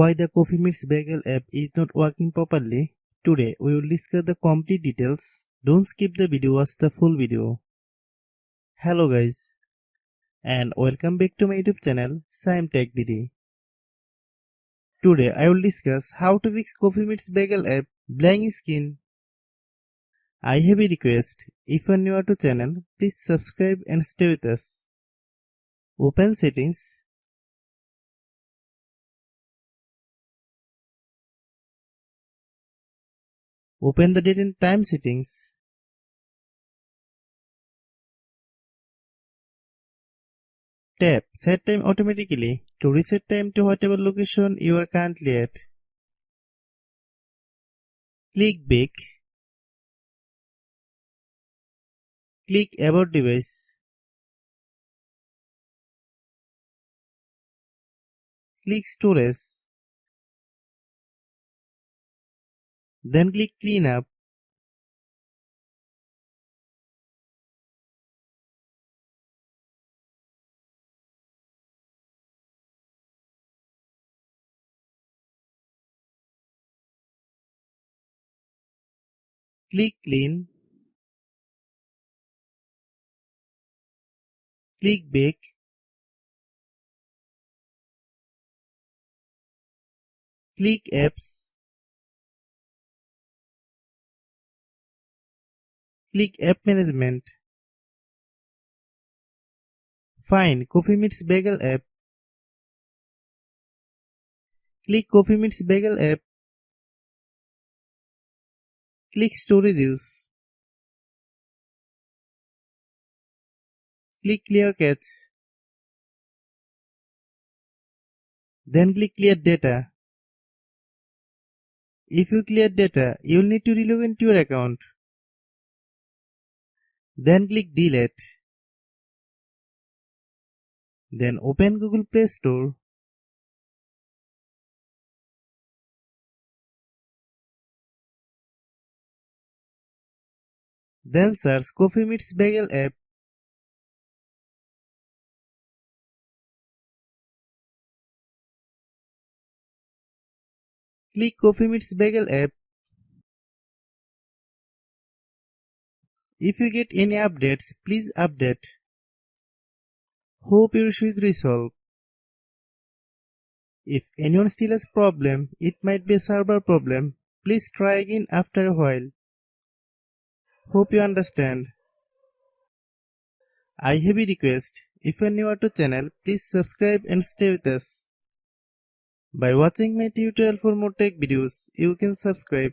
why the Coffee Meets Bagel app is not working properly. Today we will discuss the complete details. Don't skip the video, watch the full video. Hello guys and welcome back to my YouTube channel Shaem Tech BD. Today I will discuss how to fix Coffee Meets Bagel app blank screen. I have a request. If you are new to channel, please subscribe and stay with us. Open settings. Open the date and time settings. Tap Set Time automatically to reset time to whatever location you are currently at. Click Back. Click About Device. Click Storage. Then click Clean Up. Click Clean. Click Back. Click Apps. Click App Management. Find Coffee Meets Bagel app. Click Coffee Meets Bagel app. Click Storage Use. Click Clear Cache. Then click Clear Data. If you clear data, you will need to relog into your account. Then click Delete. Then open Google Play Store. Then search Coffee Meets Bagel app. Click Coffee Meets Bagel app. If you get any updates, please update. Hope your issue is resolved. If anyone still has problem, it might be a server problem. Please try again after a while. Hope you understand. I have a request. If you are new to channel, please subscribe and stay with us. By watching my tutorial for more tech videos, you can subscribe.